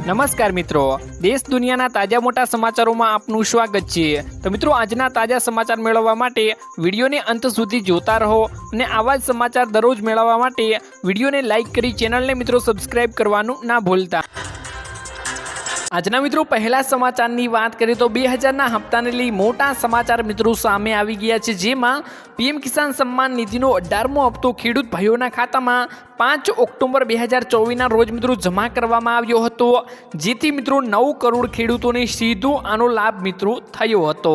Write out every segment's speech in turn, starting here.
નમસ્કાર મિત્રો, દેશ દુનિયાના તાજા મોટા સમાચારોમાં આપનું સ્વાગત છે। તો મિત્રો, આજના તાજા સમાચાર મેળવવા માટે વિડીયોને અંત સુધી જોતા રહો અને આવા જ સમાચાર દરરોજ મેળવવા માટે વિડીયોને લાઇક કરી ચેનલને મિત્રો સબસ્ક્રાઇબ કરવાનું ના ભૂલતા। આજના મિત્રો પહેલા સમાચારની વાત કરીએ તો 2000ના હપ્તાને લઈ મોટા સમાચાર મિત્રો સામે આવી ગયા છે, જેમાં પીએમ કિસાન સન્માન નિધિનો 18મો હપ્તો ખેડૂત ભાઈઓના ખાતામાં 5 ઓક્ટોબર 2024ના રોજ મિત્રો જમા કરવામાં આવ્યો હતો, જેથી મિત્રો 9 કરોડ ખેડૂતોને સીધો આનો લાભ મિત્રો થયો હતો।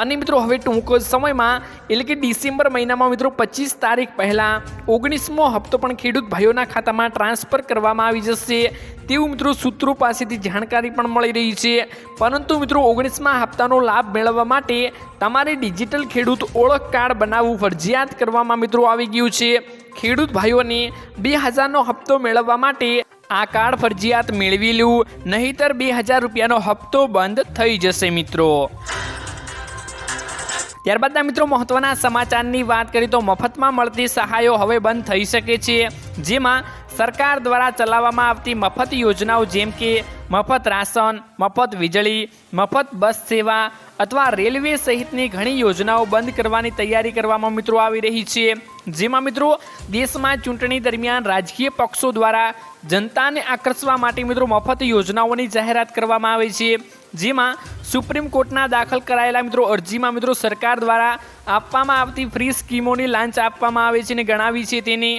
અને મિત્રો હવે ટૂંક સમયમાં એટલે કે ડિસેમ્બર મહિનામાં મિત્રો 25 તારીખ પહેલાં 19મો હપ્તો પણ ખેડૂત ભાઈઓના ખાતામાં ટ્રાન્સફર કરવામાં આવી જશે તેવું મિત્રો સૂત્રો પાસેથી જાણકારી પણ મળી રહી છે। પરંતુ મિત્રો 19મા હપ્તાનો લાભ મેળવવા માટે તમારે ડિજિટલ ખેડૂત ઓળખ કાર્ડ બનાવવું ફરજિયાત કરવામાં મિત્રો આવી ગયું છે। ખેડૂત ભાઈઓને 2000નો હપ્તો મેળવવા માટે આ કાર્ડ ફરજિયાત મેળવી લેવું, નહીંતર 2000 રૂપિયાનો હપ્તો બંધ થઈ જશે મિત્રો। ત્યારબાદના મિત્રો મહત્વના સમાચારની વાત કરીએ તો મફતમાં મળતી સહાયો હવે બંધ થઈ શકે છે, જેમાં સરકાર દ્વારા ચલાવવામાં આવતી મફત યોજનાઓ જેમ કે મફત રાશન, મફત વીજળી, મફત બસ સેવા અથવા રેલવે સહિતની ઘણી યોજનાઓ બંધ કરવાની તૈયારી કરવામાં મિત્રો આવી રહી છે। જેમાં મિત્રો દેશમાં ચૂંટણી દરમિયાન રાજકીય પક્ષો દ્વારા જનતાને આકર્ષવા માટે મિત્રો મફત યોજનાઓની જાહેરાત કરવામાં આવે છે, જેમાં સુપ્રીમ કોર્ટના દાખલ કરાયેલા મિત્રો અરજીમાં મિત્રો સરકાર દ્વારા આપવામાં આવતી ફ્રી સ્કીમોની લાંચ આપવામાં આવે છે અને ગણાવી છે। તેને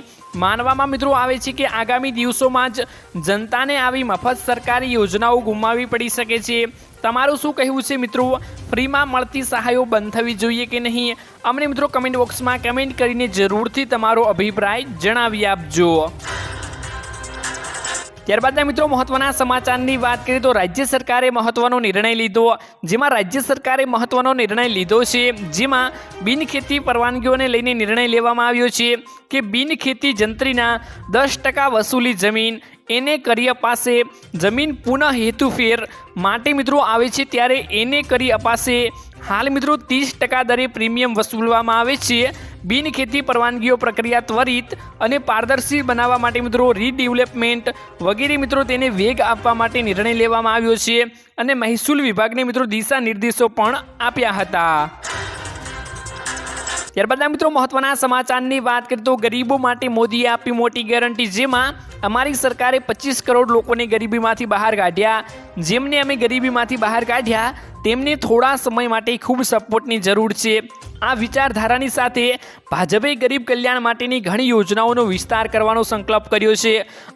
માનવામાં મિત્રો આવે છે કે આગામી દિવસોમાં જ જનતાને આવી મફત સરકારી યોજનાઓ ગુમાવવી પડી શકે છે। તમારું શું કહેવું છે મિત્રો? ફ્રીમાં મળતી સહાયો બંધ થવી જોઈએ કે નહીં? અમને મિત્રો કમેન્ટ બોક્સમાં કમેન્ટ કરીને જરૂરથી તમારો અભિપ્રાય જણાવી આપજો। ત્યારબાદના મિત્રો મહત્વના સમાચારની વાત કરીએ તો રાજ્ય સરકારે મહત્વનો નિર્ણય લીધો, જેમાં રાજ્ય સરકારે મહત્વનો નિર્ણય લીધો છે, જેમાં બિનખેતી પરવાનગીઓને લઈને નિર્ણય લેવામાં આવ્યો છે કે બિનખેતી જંત્રીના 10% વસૂલી જમીન એને કરી અપાશે। જમીન પુનઃ હેતુફેર માટે મિત્રો આવે છે ત્યારે એને કરી અપાશે। હાલ મિત્રો 30% દરે પ્રીમિયમ વસૂલવામાં આવે છે। બિનખેતી પરવાનગીઓ પ્રક્રિયા ત્વરિત અને પારદર્શી બનાવવા માટે મિત્રો રીડેવલપમેન્ટ વગેરે મિત્રો તેને વેગ આપવા માટે નિર્ણય લેવામાં આવ્યો છે અને મહેસૂલ વિભાગને મિત્રો દિશા નિર્દેશો પણ આપ્યા હતા। ત્યારબાદ મિત્રો મહત્વના સમાચારની વાત કરીએ તો ગરીબો માટે મોદીએ આપી મોટી ગેરંટી, જેમાં અમારી સરકારે 25 કરોડ લોકોને ગરીબીમાંથી બહાર કાઢ્યા। જેમને અમે ગરીબીમાંથી બહાર કાઢ્યા તેમને થોડા સમય માટે ખૂબ સપોર્ટની જરૂર છે। આ વિચારધારાની સાથે ભાજપે ગરીબ કલ્યાણ માટેની ઘણી યોજનાઓનો વિસ્તાર કરવાનો સંકલ્પ કર્યો છે।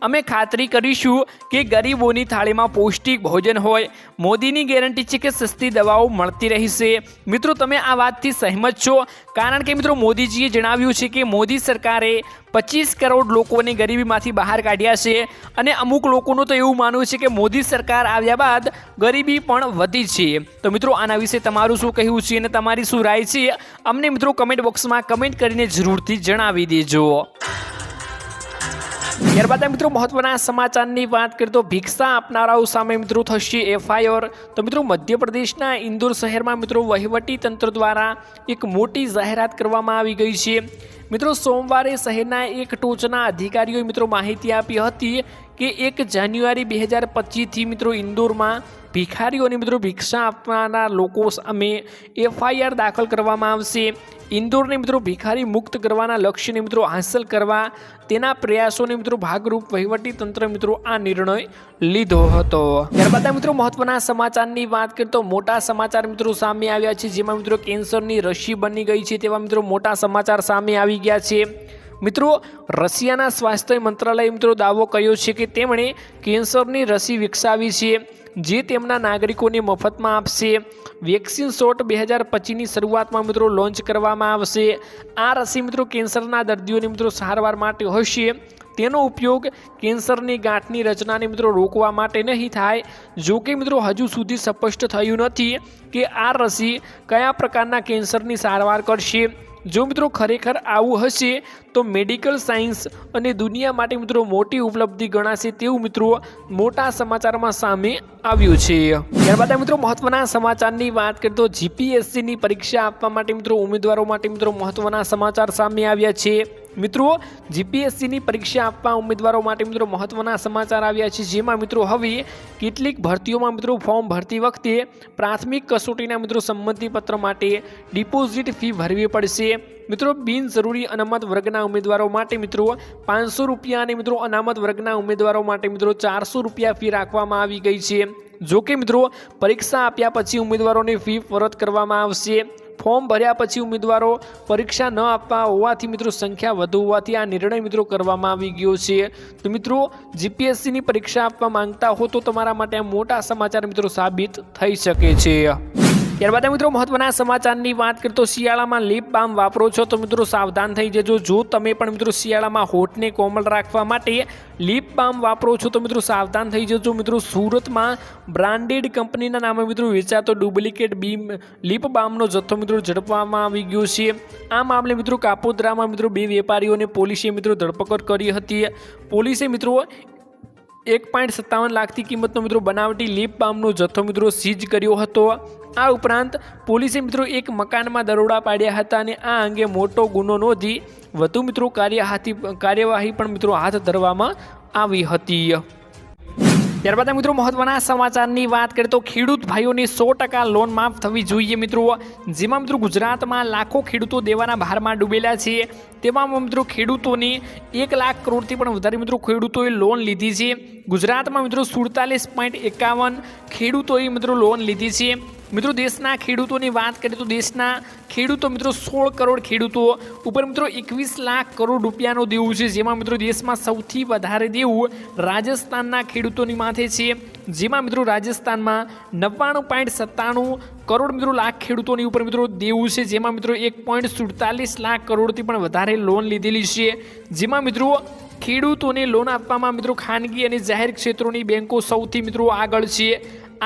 અમે ખાતરી કરીશું કે ગરીબોની થાળીમાં પૌષ્ટિક ભોજન હોય। મોદીની ગેરંટી છે કે સસ્તી દવાઓ મળતી રહેશે। મિત્રો તમે આ વાતથી સહેમત છો? કારણ કે મિત્રો મોદીજીએ જણાવ્યું છે કે મોદી સરકારે 25 કરોડ લોકોને ગરીબીમાંથી બહાર કાઢ્યા છે અને અમુક લોકોનું તો એવું માનવું છે કે મોદી સરકાર આવ્યા બાદ ગરીબી પણ વધી છે। તો મિત્રો આના વિશે તમારું શું કહેવું છે અને તમારી શું રાય છે? અમને મિત્રો કમેન્ટ બોક્સમાં કમેન્ટ કરીને જરૂરથી જણાવી દેજો। ત્યારબાદ મિત્રો મહત્વના સમાચારની વાત કરીએ તો ભિક્ષા આપનારાઓ સામે મિત્રો થશે FIR। તો મિત્રો મધ્યપ્રદેશના ઇન્દોર શહેરમાં મિત્રો વહીવટી તંત્ર દ્વારા એક મોટી જાહેરાત કરવામાં આવી ગઈ છે। મિત્રો સોમવારે શહેરના એક ટોચના અધિકારીઓએ મિત્રો માહિતી આપી હતી કે 1 જાન્યુઆરી 2025થી મિત્રો ઇન્દોરમાં ભિખારીઓને મિત્રો ભિક્ષા આપવાના લોકો સામે FIR દાખલ કરવામાં આવશે। ઇન્દોરને મિત્રો ભિખારી મુક્ત કરવાના લક્ષ્યને મિત્રો હાંસલ કરવા તેના પ્રયાસોને મિત્રો ભાગરૂપ વહીવટી તંત્ર મિત્રો આ નિર્ણય લીધો હતો। ત્યારબાદ મિત્રો મહત્વના સમાચારની વાત કરીએ તો મોટા સમાચાર મિત્રો સામે આવ્યા છે, જેમાં મિત્રો કેન્સરની રસી બની ગઈ છે તેવા મિત્રો મોટા સમાચાર સામે આવી ગયા છે। મિત્રો રશિયાના સ્વાસ્થ્ય મંત્રાલયે મિત્રો દાવો કર્યો છે કે તેમણે કેન્સરની રસી વિકસાવી છે જે તેમના નાગરિકોને મફતમાં આપશે। વેક્સિન શોટ 2025ની શરૂઆતમાં મિત્રો લોન્ચ કરવામાં આવશે। આ રસી મિત્રો કેન્સરના દર્દીઓને મિત્રો સારવાર માટે હશે। તેનો ઉપયોગ કેન્સરની ગાંઠની રચનાને મિત્રો રોકવા માટે નહીં થાય। જો કે મિત્રો હજુ સુધી સ્પષ્ટ થયું નથી કે આ રસી કયા પ્રકારના કેન્સરની સારવાર કરશે। જો મિત્રો ખરેખર આવું હશે તો મેડિકલ સાયન્સ અને દુનિયા માટે મિત્રો મોટી ઉપલબ્ધિ ગણાશે તેવું મિત્રો મોટા સમાચારમાં સામે આવ્યું છે। ત્યારબાદ મિત્રો મહત્વના સમાચારની વાત કરીએ તો જીપીએસસીની પરીક્ષા આપવા માટે મિત્રો ઉમેદવારો માટે મિત્રો મહત્વના સમાચાર સામે આવ્યા છે। મિત્રો જીપીએસસીની પરીક્ષા આપવા ઉમેદવારો માટે મિત્રો મહત્વના સમાચાર આવ્યા છે, જેમાં મિત્રો હવે કેટલીક ભરતીઓમાં મિત્રો ફોર્મ ભરતી વખતે પ્રાથમિક કસોટીના મિત્રો સંમતિપત્ર માટે ડિપોઝિટ ફી ભરવી પડશે। મિત્રો બિનજરૂરી અનામત વર્ગના ઉમેદવારો માટે મિત્રો 500 રૂપિયા અને મિત્રો અનામત વર્ગના ઉમેદવારો માટે મિત્રો 400 રૂપિયા ફી રાખવામાં આવી ગઈ છે। જો કે મિત્રો પરીક્ષા આપ્યા પછી ઉમેદવારોની ફી પરત કરવામાં આવશે। ફોર્મ ભર્યા પછી ઉમેદવારો પરીક્ષા ન આપવા હોવાથી મિત્રો સંખ્યા વધુ હોવાથી આ નિર્ણય મિત્રો કરવામાં આવી ગયો છે। તો મિત્રો જીપીએસસીની પરીક્ષા આપવા માંગતા હો તો તમારા માટે મોટા સમાચાર મિત્રો સાબિત થઈ શકે છે। ત્યારબાદ મિત્રો મહત્વના સમાચારની વાત કરીએ તો શિયાળામાં લિપ બામ વાપરો છો તો મિત્રો સાવધાન થઈ જજો। જો તમે પણ મિત્રો શિયાળામાં હોઠને કોમળ રાખવા માટે લિપ બામ વાપરો છો તો મિત્રો સાવધાન થઈ જજો। મિત્રો સુરતમાં બ્રાન્ડેડ કંપનીના નામે મિત્રો વેચાતો ડુપ્લિકેટ લિપ બામનો જથ્થો મિત્રો ઝડપવામાં આવી ગયો છે। આ મામલે મિત્રો કાપોદ્રામાં મિત્રો 2 વેપારીઓને પોલીસે મિત્રો ધરપકડ કરી હતી। પોલીસે મિત્રો 1.57 લાખની કિંમતનો મિત્રો બનાવટી લિપ બામનો જથ્થો મિત્રો સીઝ કર્યો હતો। આ ઉપરાંત પોલીસે મિત્રો એક મકાનમાં દરોડા પાડ્યા હતા અને આ અંગે મોટો ગુનો નોંધી વધુ મિત્રો કાર્યવાહી પણ મિત્રો હાથ ધરવામાં આવી હતી। ત્યારબાદ મિત્રો મહત્વના સમાચારની વાત કરીએ તો ખેડૂત ભાઈઓની 100% લોન માફ થવી જોઈએ મિત્રો। જેમાં મિત્રો ગુજરાતમાં લાખો ખેડૂતો દેવાના ભારમાં ડૂબેલા છે। તેમાં મિત્રો ખેડૂતોની 1 લાખ કરોડથી પણ વધારે મિત્રો ખેડૂતોએ લોન લીધી છે। ગુજરાતમાં મિત્રો 47.51 ખેડૂતોએ મિત્રો લોન લીધી છે। મિત્રો દેશના ખેડૂતોની વાત કરીએ તો દેશના ખેડૂતો મિત્રો 16 કરોડ ખેડૂતો ઉપર મિત્રો 21 લાખ કરોડ રૂપિયાનું દેવું છે। જેમાં મિત્રો દેશમાં સૌથી વધારે દેવું રાજસ્થાનના ખેડૂતોની માથે છે। જેમાં મિત્રો રાજસ્થાનમાં 99.97 કરોડ મિત્રો લાખ ખેડૂતોની ઉપર મિત્રો દેવું છે। જેમાં મિત્રો 1.47 લાખ કરોડથી પણ વધારે લોન લીધેલી છે। જેમાં મિત્રો ખેડૂતોને લોન આપવામાં મિત્રો ખાનગી અને જાહેર ક્ષેત્રોની બેંકો સૌથી મિત્રો આગળ છે।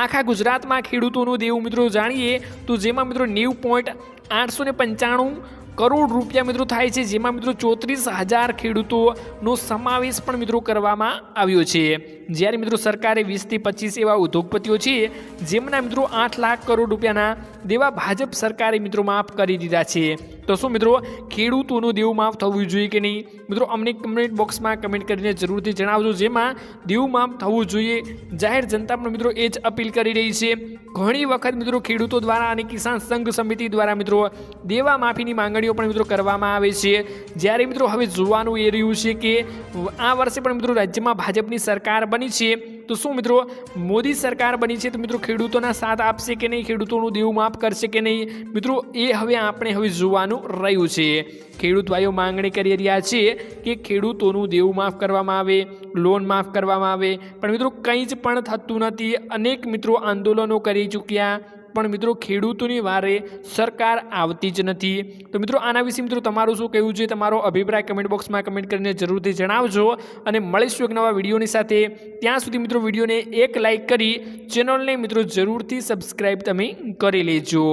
આખા ગુજરાતમાં ખેડૂતોનું દેવું મિત્રો જાણીએ તો જેમાં મિત્રો 90.895 કરોડ રૂપિયા મિત્રો થાય છે। જેમાં મિત્રો 34,000 ખેડૂતોનો સમાવેશ પણ મિત્રો કરવામાં આવ્યો છે। જ્યારે મિત્રો સરકારે 20 થી 25 એવા ઉદ્યોગપતિઓ છે જેમના મિત્રો 8 લાખ કરોડ રૂપિયાના દેવા ભાજપ સરકારે મિત્રો માફ કરી દીધા છે। તો શું મિત્રો ખેડૂતોનું દેવું માફ થવું જોઈએ કે નહીં મિત્રો અમને કમેન્ટ બોક્સમાં કમેન્ટ કરીને જરૂરથી જણાવજો। જેમાં દેવું માફ થવું જોઈએ જાહેર જનતા પણ મિત્રો એ જ અપીલ કરી રહી છે। ઘણી વખત મિત્રો ખેડૂતો દ્વારા અને કિસાન સંઘ સમિતિ દ્વારા મિત્રો દેવા માફીની માંગણીઓ પણ મિત્રો કરવામાં આવે છે। જ્યારે મિત્રો હવે જોવાનું એ રહ્યું છે કે આ વર્ષે પણ મિત્રો રાજ્યમાં ભાજપની સરકાર બની છે તો શું મિત્રો મોદી સરકાર બની છે તો મિત્રો ખેડૂતોના સાથ આપશે કે નહીં, ખેડૂતોનું દેવું માફ કરશે કે નહીં મિત્રો એ આપણે હવે જોવાનું રહ્યું છે। ખેડૂત ભાઈઓ માંગણી કરી રહ્યા છે કે ખેડૂતોનું દેવું માફ કરવામાં આવે, લોન માફ કરવામાં આવે, પણ મિત્રો કંઈ જ પણ થતું નથી। અનેક મિત્રો આંદોલનો કરી ચૂક્યા પણ મિત્રો ખેડૂતોની વારે સરકાર આવતી જ નથી। તો મિત્રો આના વિશે મિત્રો તમારું શું કહેવું છે, તમારો અભિપ્રાય કમેન્ટ બોક્સમાં કમેન્ટ કરીને જરૂરથી જણાવજો અને મળીશું એક નવા વિડીયોની સાથે। ત્યાં સુધી મિત્રો વિડીયોને એક લાઇક કરી ચેનલને મિત્રો જરૂરથી સબસ્ક્રાઈબ તમે કરી લેજો।